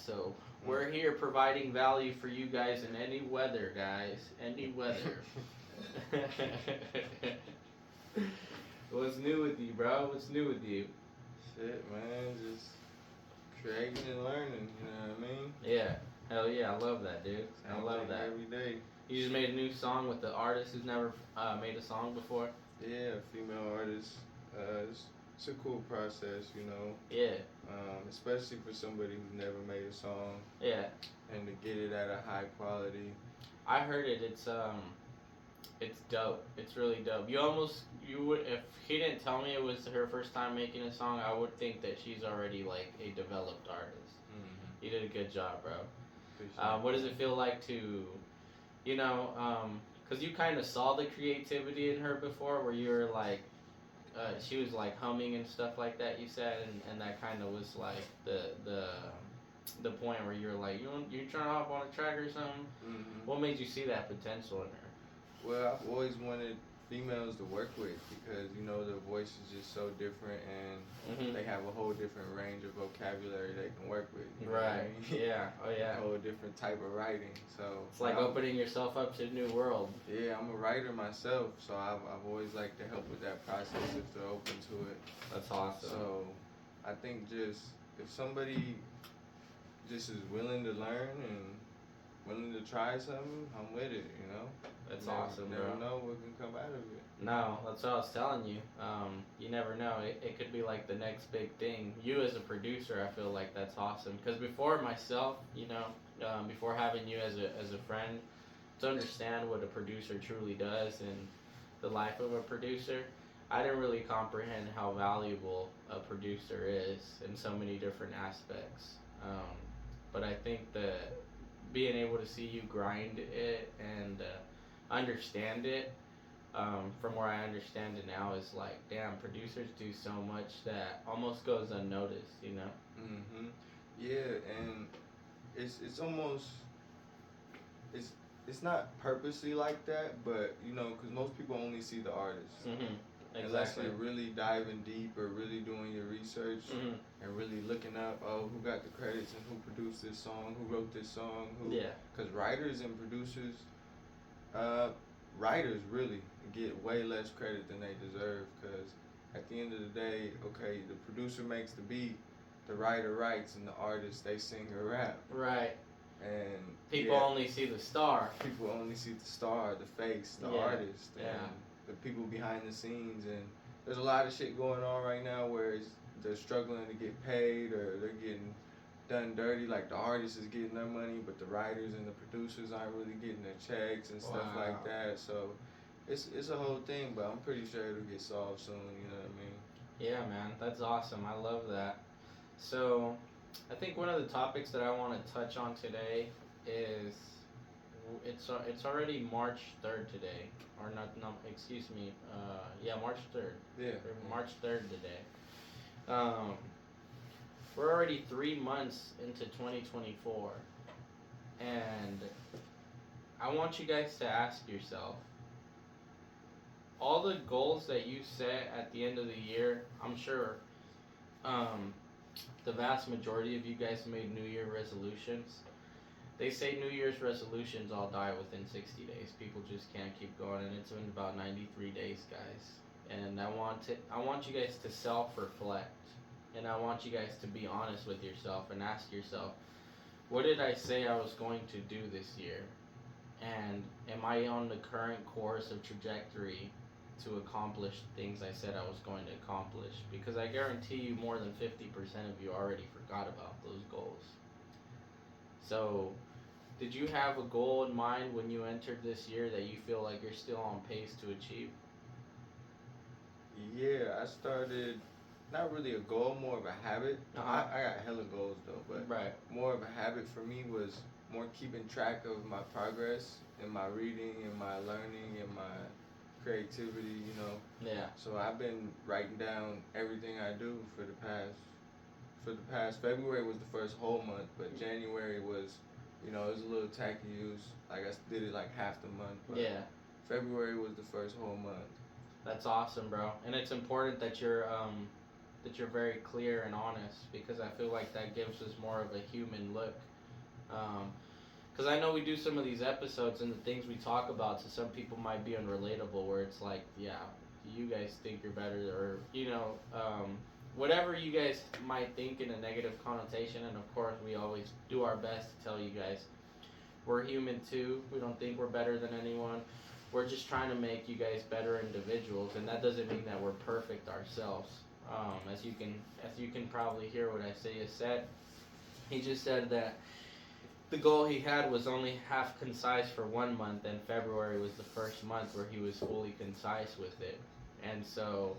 So we're here providing value for you guys in any weather, guys. Any weather. What's new with you, bro? What's new with you? Shit, man, just creating and learning. You know what I mean? Yeah. Hell yeah, I love that, dude. I Same love thing that. every day. You just made a new song with the artist who's never made a song before. Yeah, female artists. It's a cool process, you know. Yeah. Especially for somebody who's never made a song Yeah. and to get it at a high quality. I heard it. It's dope. It's really dope. You would if he didn't tell me it was her first time making a song, I would think that she's already like a developed artist. Mm-hmm. You did a good job, bro. Appreciate What does it feel like to, because you kind of saw the creativity in her before, where you were like, she was like humming and stuff like that. You said, and that kind of was like the point where you were like, you trying to hop on a track or something. Mm-hmm. What made you see that potential in her? Well, I've always wanted females to work with because you know their voice is just so different and they have a whole different range of vocabulary they can work with. You know what I Right. mean? Yeah. Oh yeah. A whole different type of writing. So It's like opening yourself up to a new world. Yeah, I'm a writer myself, so I've always liked to help with that process if they're open to it. That's awesome. So I think just if somebody just is willing to learn and willing to try something, I'm with it. You know. That's You never- awesome, never bro. know what can come out of it. No, that's what I was telling you. You never know. It could be like the next big thing. You as a producer, I feel like that's awesome. Because before myself, before having you as a friend, to understand what a producer truly does in the life of a producer, I didn't really comprehend how valuable a producer is in so many different aspects. But I think that being able to see you grind it and understand it, from where I understand it now, is like, damn, producers do so much that almost goes unnoticed, you know? Mhm. Yeah, and it's almost it's not purposely like that, but you know, because most people only see the artist. Unless Exactly. you're really diving deep or really doing your research and really looking up, who got the credits and who produced this song, who wrote this song, who. Yeah. Because writers and producers, writers really get way less credit than they deserve. Because at the end of the day, okay, the producer makes the beat, the writer writes, and the artist they sing or rap. Right. And people only see the star. People only see the star, the face, the artist, and the people behind the scenes. And there's a lot of shit going on right now where they're struggling to get paid or they're getting done dirty. Like the artist is getting their money, but the writers and the producers aren't really getting their checks and stuff like that. So it's a whole thing, but I'm pretty sure it'll get solved soon. You know what I mean? Yeah, man, that's awesome. I love that. So, I think one of the topics that I want to touch on today is it's already March 3rd today, or not? No, excuse me. March 3rd. Yeah. March 3rd today. We're already 3 months into 2024, and I want you guys to ask yourself, all the goals that you set at the end of the year, I'm sure the vast majority of you guys made New Year resolutions. They say New Year's resolutions all die within 60 days. People just can't keep going, and it's been about 93 days, guys. And I want you guys to self-reflect, and I want you guys to be honest with yourself and ask yourself, what did I say I was going to do this year? And am I on the current course of trajectory to accomplish things I said I was going to accomplish? Because I guarantee you more than 50% of you already forgot about those goals. So, did you have a goal in mind when you entered this year that you feel like you're still on pace to achieve? Yeah, I started, not really a goal, more of a habit. I got hella goals though, but more of a habit for me was more keeping track of my progress in my reading and my learning and my creativity, you know. Yeah. So I've been writing down everything I do for the past February was the first whole month, but January was, it was a little tacky. It was like I did it like half the month. But February was the first whole month. That's awesome, bro. And it's important that you're that you're very clear and honest, because I feel like that gives us more of a human look. Because I know we do some of these episodes and the things we talk about to some people might be unrelatable, where it's like, yeah, you guys think you're better, or, whatever you guys might think in a negative connotation. And of course, we always do our best to tell you guys we're human too. We don't think we're better than anyone. We're just trying to make you guys better individuals, and that doesn't mean that we're perfect ourselves. As you can probably hear what I say is said. He just said that the goal he had was only half concise for 1 month, and February was the first month where he was fully concise with it. And so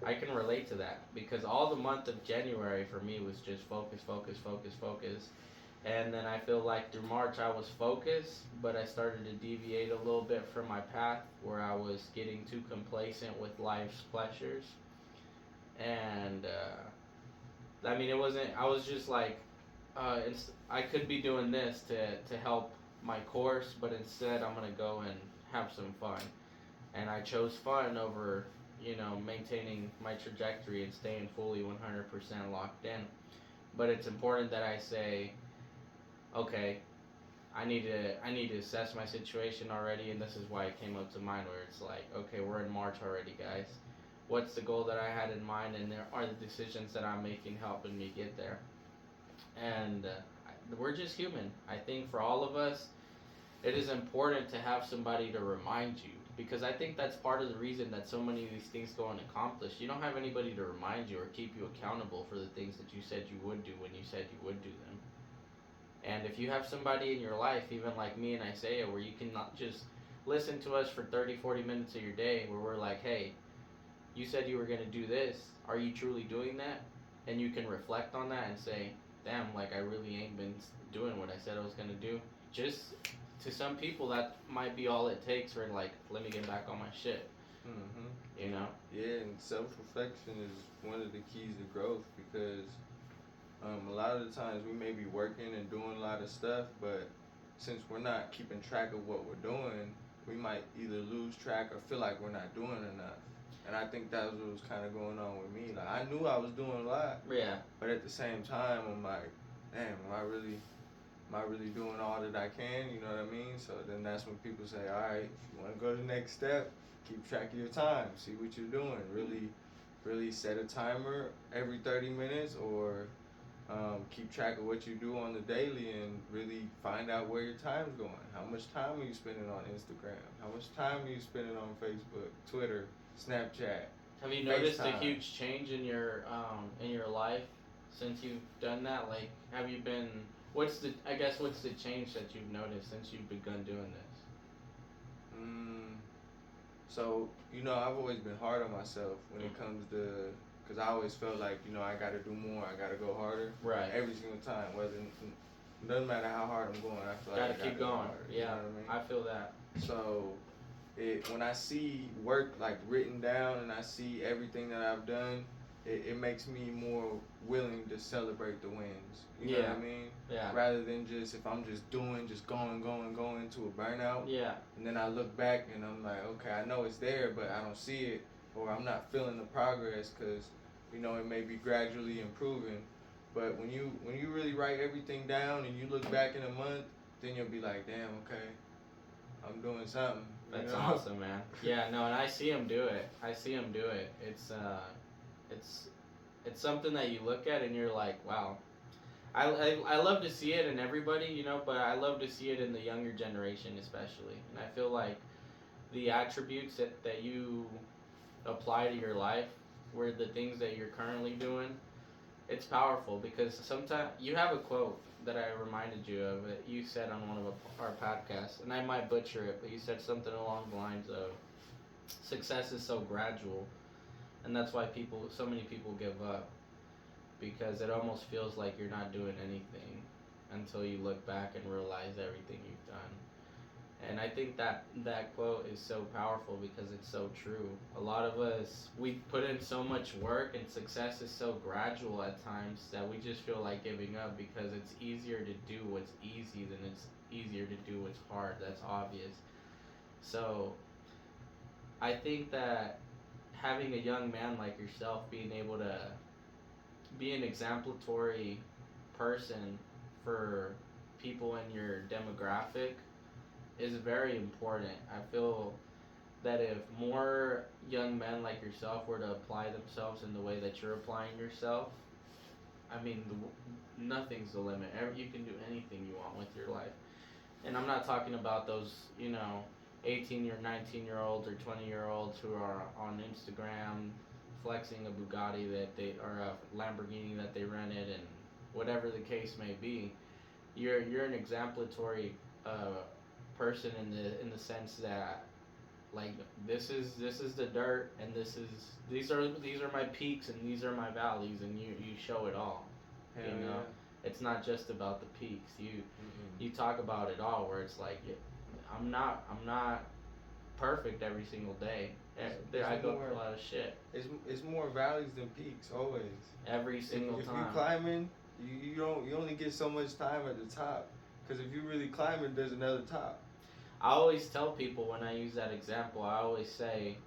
I can relate to that, because all the month of January for me was just focus, focus, focus, focus. And then I feel like through March I was focused, but I started to deviate a little bit from my path, where I was getting too complacent with life's pleasures. And it wasn't, I was just like, I could be doing this to help my course, but instead I'm going to go and have some fun. And I chose fun over, maintaining my trajectory and staying fully 100% locked in. But it's important that I say, okay, I need to assess my situation already, and this is why it came up to mind, where it's like, okay, we're in March already, guys. What's the goal that I had in mind, and there are the decisions that I'm making helping me get there. And we're just human. I think for all of us, it is important to have somebody to remind you, because I think that's part of the reason that so many of these things go unaccomplished. You don't have anybody to remind you or keep you accountable for the things that you said you would do when you said you would do them. And if you have somebody in your life, even like me and Isaiah, where you can not just listen to us for 30, 40 minutes of your day, where we're like, hey, you said you were going to do this. Are you truly doing that? And you can reflect on that and say, damn, like I really ain't been doing what I said I was going to do. Just to some people, that might be all it takes for, like, let me get back on my shit. Mm-hmm. Yeah, and self-reflection is one of the keys to growth, because a lot of the times we may be working and doing a lot of stuff, but since we're not keeping track of what we're doing, we might either lose track or feel like we're not doing enough. And I think that was what was kind of going on with me. Like, I knew I was doing a lot, but at the same time, I'm like, damn, am I really doing all that I can? You know what I mean? So then that's when people say, all right, if you want to go to the next step, keep track of your time, see what you're doing. Really set a timer every 30 minutes, or keep track of what you do on the daily, and really find out where your time's going. How much time are you spending on Instagram? How much time are you spending on Facebook, Twitter, Snapchat? Have you noticed a huge change in your life since you've done that? Like, have you been? What's the change that you've noticed since you've begun doing this? So I've always been hard on myself when it comes to, because I always felt like I got to do more, I got to go harder. Right. Every single time, doesn't matter how hard I'm going, I feel like I gotta keep going. Yeah, you know what I mean? I feel that. So when I see work like written down, and I see everything that I've done, it makes me more willing to celebrate the wins. You know what I mean? Yeah. Rather than just, if I'm just going to a burnout. Yeah. And then I look back and I'm like, okay, I know it's there, but I don't see it, or I'm not feeling the progress, because it may be gradually improving. But when you really write everything down and you look back in a month, then you'll be like, damn, okay, I'm doing something. That's awesome, man. Yeah, no, and I see him do it. It's something that you look at and you're like, wow. I love to see it in everybody, but I love to see it in the younger generation especially. And I feel like the attributes that you apply to your life, where the things that you're currently doing, it's powerful, because sometimes you have a quote that I reminded you of. It you said on one of our podcasts, and I might butcher it, but you said something along the lines of, success is so gradual, and that's why so many people give up, because it almost feels like you're not doing anything until you look back and realize everything you've done. And I think that quote is so powerful, because it's so true. A lot of us, we put in so much work, and success is so gradual at times that we just feel like giving up, because it's easier to do what's easy than it's easier to do what's hard. That's obvious. So I think that having a young man like yourself being able to be an exemplary person for people in your demographic is very important. I feel that if more young men like yourself were to apply themselves in the way that you're applying yourself, I mean, nothing's the limit. You can do anything you want with your life. And I'm not talking about those, 18 or 19-year-olds or 20-year-olds who are on Instagram flexing a Bugatti that they or a Lamborghini that they rented and whatever the case may be. You're an exemplary person in the sense that like this is the dirt and these are my peaks and these are my valleys and you show it all. Hell you know, yeah. it's not just about the peaks. Mm-mm. You talk about it all where it's like I'm not perfect every single day. I go through a lot of shit. It's more valleys than peaks always. Every single if time. If you climbing, you only get so much time at the top. Because if you really climbing, there's another top. I always tell people when I use that example, I always say,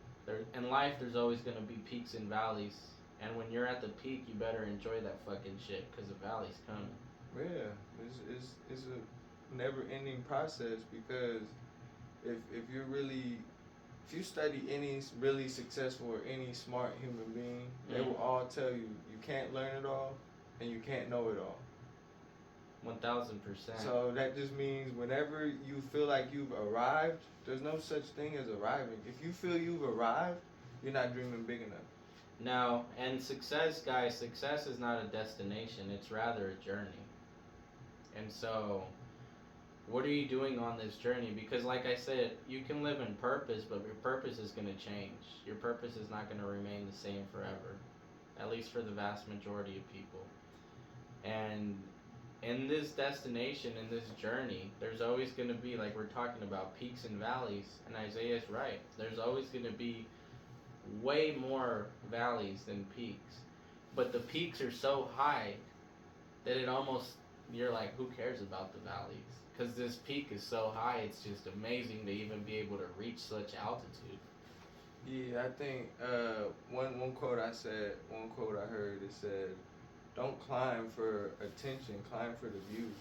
in life there's always going to be peaks and valleys. And when you're at the peak, you better enjoy that fucking shit because the valley's coming. Yeah, it's a never-ending process because if you study any really successful or any smart human being, they will all tell you can't learn it all and you can't know it all. 1000%. So that just means whenever you feel like you've arrived, there's no such thing as arriving. If you feel you've arrived, you're not dreaming big enough. No, and success, guys, success is not a destination. It's rather a journey. And so, what are you doing on this journey? Because like I said, you can live in purpose, but your purpose is going to change. Your purpose is not going to remain the same forever. At least for the vast majority of people. And in this destination, in this journey, there's always going to be, like we're talking about, peaks and valleys. And Isaiah's right. There's always going to be way more valleys than peaks. But the peaks are so high that it almost, you're like, who cares about the valleys? Because this peak is so high, it's just amazing to even be able to reach such altitude. Yeah, I think one quote I heard, it said, don't climb for attention, climb for the view.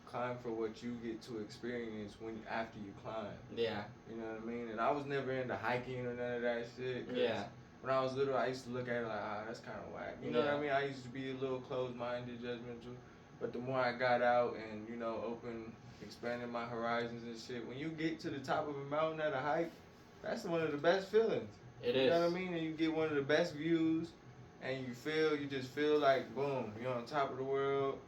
Climb for what you get to experience after you climb. Yeah. You know what I mean? And I was never into hiking or none of that shit. Yeah. When I was little, I used to look at it like, that's kind of whack. You know what I mean? I used to be a little closed-minded, judgmental. But the more I got out and, expanded my horizons and shit, when you get to the top of a mountain at a hike, that's one of the best feelings. It is. You know what I mean? And you get one of the best views, and you just feel like, boom, you're on top of the world,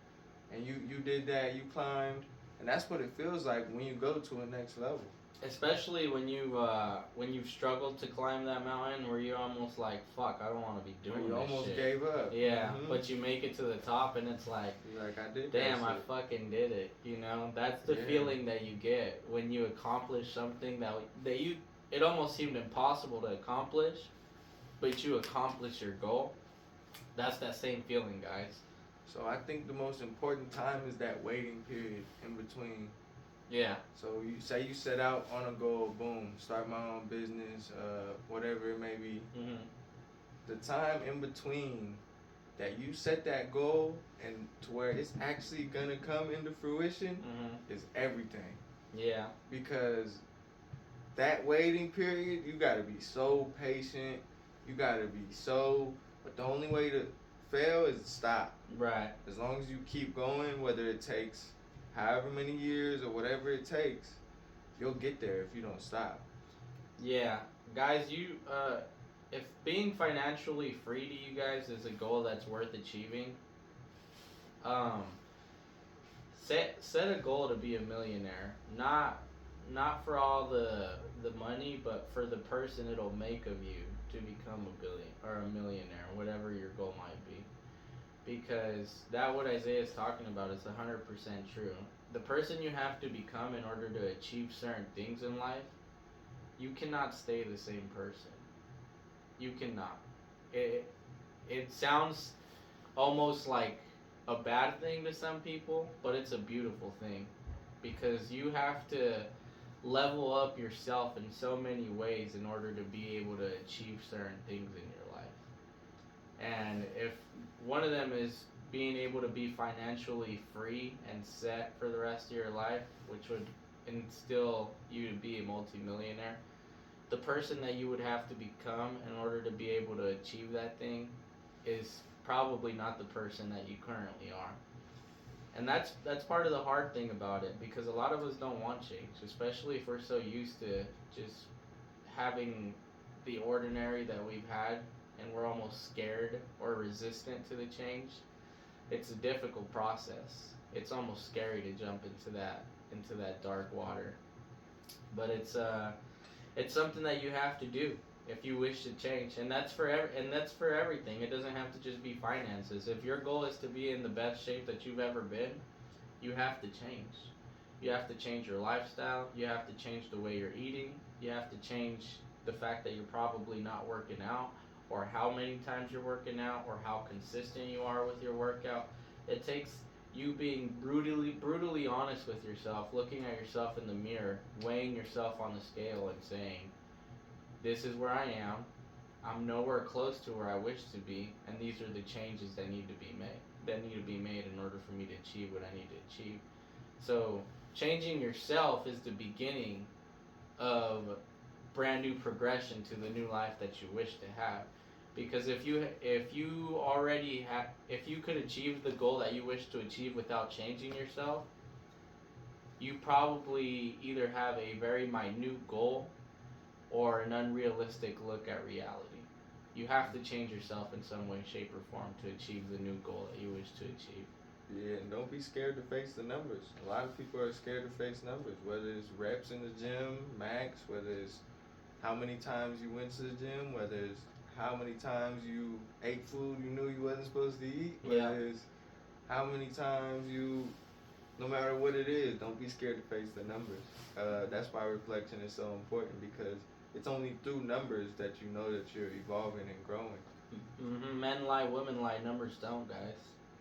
and you did that, you climbed, and that's what it feels like when you go to a next level. Especially when you've struggled to climb that mountain, where you're almost like, fuck, I don't want to be doing this You almost shit. gave up. Yeah, but you make it to the top, and it's like, you're like, I did. Damn, I fucking did it. That's the feeling that you get when you accomplish something that it almost seemed impossible to accomplish, but you accomplish your goal. That's that same feeling, guys. So I think the most important time is that waiting period in between. Yeah. So you say you set out on a goal, boom, start my own business, whatever it may be. Mm-hmm. The time in between that you set that goal and to where it's actually gonna come into fruition is everything. Yeah. Because that waiting period, you gotta be so patient. You gotta be but the only way to fail is to stop. Right. As long as you keep going, whether it takes however many years or whatever it takes, you'll get there if you don't stop. Yeah. Guys, if being financially free to you guys is a goal that's worth achieving, set a goal to be a millionaire. Not for all the money, but for the person it'll make of you to become a billion or a millionaire, whatever your goal might be. Because what Isaiah's talking about is 100% true. The person you have to become in order to achieve certain things in life, you cannot stay the same person. You cannot. It sounds almost like a bad thing to some people, but it's a beautiful thing. Because you have to level up yourself in so many ways in order to be able to achieve certain things in your life. And if one of them is being able to be financially free and set for the rest of your life, which would instill you to be a multimillionaire, the person that you would have to become in order to be able to achieve that thing is probably not the person that you currently are. And that's part of the hard thing about it, because a lot of us don't want change, especially if we're so used to just having the ordinary that we've had, and we're almost scared or resistant to the change. It's a difficult process. It's almost scary to jump into that dark water. But it's something that you have to do if you wish to change, and that's for everything. It doesn't have to just be finances. If your goal is to be in the best shape that you've ever been, you have to change. You have to change your lifestyle. You have to change the way you're eating. You have to change the fact that you're probably not working out, or how many times you're working out, or how consistent you are with your workout. It takes you being brutally honest with yourself, looking at yourself in the mirror, weighing yourself on the scale and saying, this is where I am. I'm nowhere close to where I wish to be, and these are the changes that need to be made in order for me to achieve what I need to achieve. So changing yourself is the beginning of brand new progression to the new life that you wish to have. Because if you could achieve the goal that you wish to achieve without changing yourself, you probably either have a very minute goal or an unrealistic look at reality. You have to change yourself in some way, shape, or form to achieve the new goal that you wish to achieve. Yeah, and don't be scared to face the numbers. A lot of people are scared to face numbers, whether it's reps in the gym, max, whether it's how many times you went to the gym, whether it's how many times you ate food you knew you wasn't supposed to eat, whether it's how many times no matter what it is, don't be scared to face the numbers. That's why reflection is so important, because it's only through numbers that you know that you're evolving and growing. Mm-hmm. Men lie, women lie, numbers don't, guys.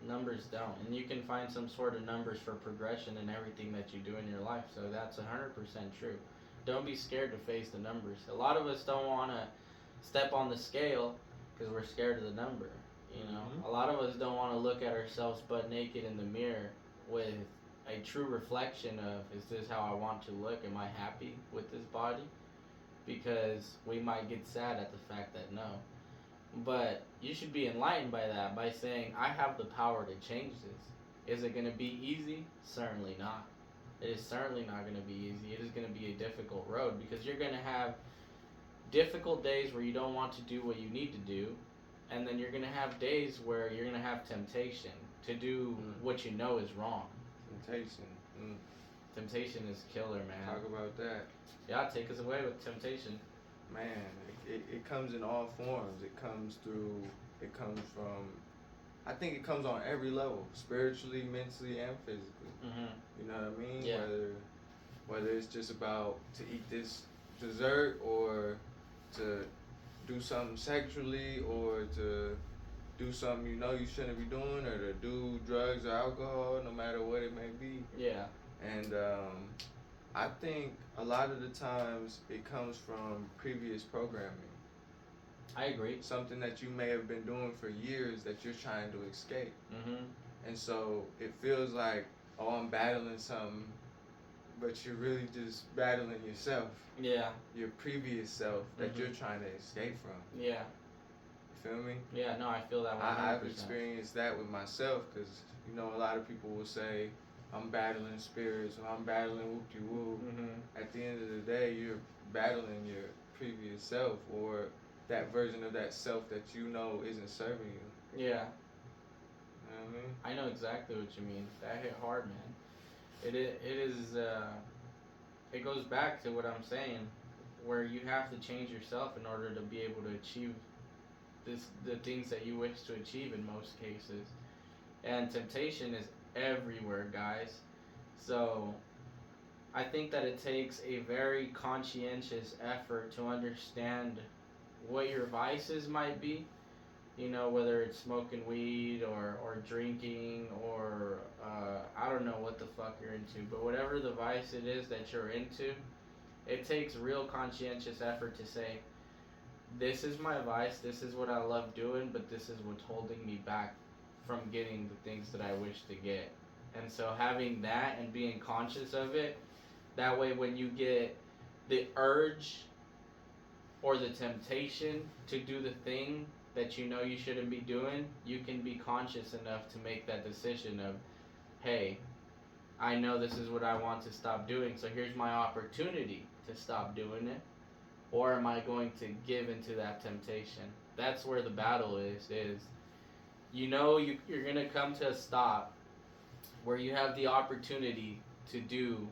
Numbers don't. And you can find some sort of numbers for progression in everything that you do in your life, so that's 100% true. Don't be scared to face the numbers. A lot of us don't want to step on the scale because we're scared of the number. A lot of us don't want to look at ourselves butt naked in the mirror with a true reflection of, is this how I want to look? Am I happy with this body? Because we might get sad at the fact that no. But you should be enlightened by that, by saying, I have the power to change this. Is it going to be easy? Certainly not. It is certainly not going to be easy. It is going to be a difficult road, because you're going to have difficult days where you don't want to do what you need to do, and then you're going to have days where you're going to have temptation to do what you know is wrong. Temptation is killer, man. Talk about that. Yeah, take us away with temptation. Man, it comes in all forms. It comes from, I think it comes on every level, spiritually, mentally, and physically. Mm-hmm. You know what I mean? Yeah. Whether it's just about to eat this dessert, or to do something sexually, or to do something you know you shouldn't be doing, or to do drugs or alcohol, no matter what it may be. Yeah. And I think a lot of the times it comes from previous programming. I agree. Something that you may have been doing for years that you're trying to escape. Mm-hmm. And so it feels like, oh, I'm battling something, but you're really just battling yourself. Yeah. Your previous self that you're trying to escape from. Yeah. You feel me? Yeah, no, I feel that 100%. I've experienced that with myself, because, a lot of people will say, I'm battling spirits, or I'm battling whoop-de-woo. Mm-hmm. At the end of the day, you're battling your previous self, or that version of that self that you know isn't serving you. Yeah. You know what I mean? I know exactly what you mean. That hit hard, man. It goes back to what I'm saying, where you have to change yourself in order to be able to achieve the things that you wish to achieve in most cases. And temptation is everywhere, guys. So I think that it takes a very conscientious effort to understand what your vices might be. Whether it's smoking weed or drinking, or I don't know what the fuck you're into, but whatever the vice it is that you're into, it takes real conscientious effort to say, this is my vice, this is what I love doing, but this is what's holding me back from getting the things that I wish to get. And so having that and being conscious of it, that way when you get the urge or the temptation to do the thing that you know you shouldn't be doing, you can be conscious enough to make that decision of, hey, I know this is what I want to stop doing, so here's my opportunity to stop doing it. Or am I going to give into that temptation? That's where the battle is you know you're going to come to a stop where you have the opportunity to do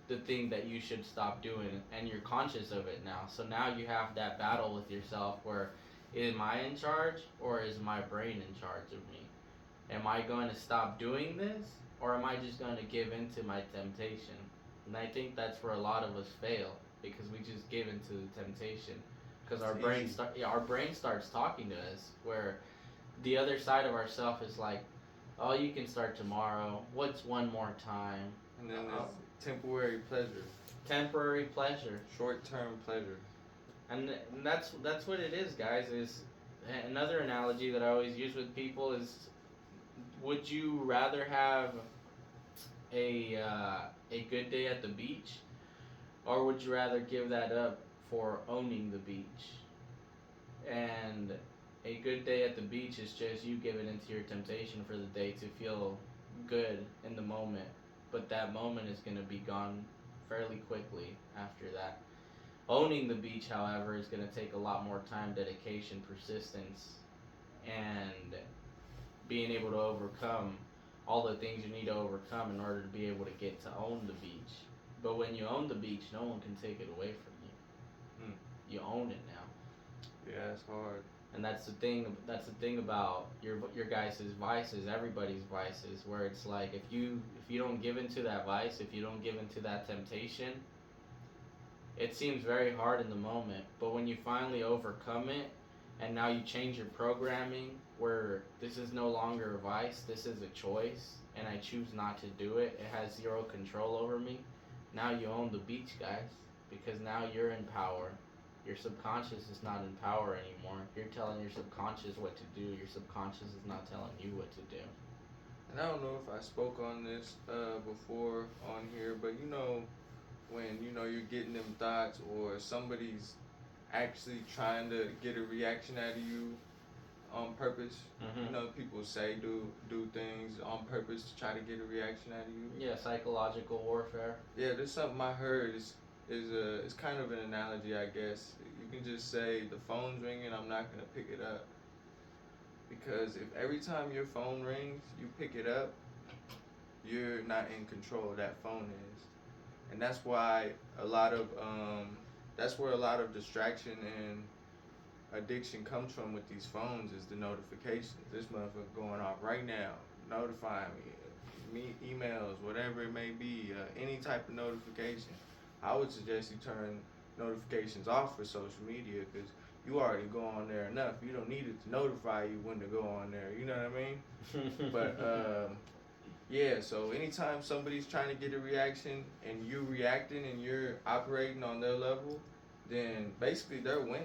the thing that you should stop doing, and you're conscious of it now. So now you have that battle with yourself where, am I in charge or is my brain in charge of me? Am I going to stop doing this or am I just going to give into my temptation? And I think that's where a lot of us fail, because we just give into the temptation, because our brain starts talking to us, where the other side of ourself is like, oh, you can start tomorrow, what's one more time? And then there's temporary pleasure. Temporary pleasure. Short-term pleasure. And that's what it is, guys. Is another analogy that I always use with people is, would you rather have a good day at the beach, or would you rather give that up for owning the beach? And a good day at the beach is just you giving into your temptation for the day to feel good in the moment, but that moment is going to be gone fairly quickly after that. Owning the beach, however, is going to take a lot more time, dedication, persistence, and being able to overcome all the things you need to overcome in order to be able to get to own the beach. But when you own the beach, no one can take it away from you. You own it now. Yeah, it's hard. And that's the thing. That's the thing about your guys' vices, everybody's vices, where it's like if you don't give into that vice, if you don't give into that temptation, it seems very hard in the moment. But when you finally overcome it, and now you change your programming, where this is no longer a vice, this is a choice, and I choose not to do it. It has zero control over me. Now you own the beach, guys, because now you're in power. Your subconscious is not in power anymore. You're telling your subconscious what to do. Your subconscious is not telling you what to do. And I don't know if I spoke on this before on here, but when you're getting them thoughts, or somebody's actually trying to get a reaction out of you on purpose. Mm-hmm. People say do things on purpose to try to get a reaction out of you. Yeah, psychological warfare. Yeah, there's something I heard. It's kind of an analogy, I guess. You can just say the phone's ringing, I'm not gonna pick it up, because if every time your phone rings you pick it up, you're not in control. That phone is, and that's why a lot of that's where a lot of distraction and addiction comes from with these phones, is the notifications. This motherfucker going off right now, notifying me, emails, whatever it may be, any type of notification. I would suggest you turn notifications off for social media, because you already go on there enough. You don't need it to notify you when to go on there. You know what I mean? But yeah, so anytime somebody's trying to get a reaction and you reacting and you're operating on their level, then basically they're winning.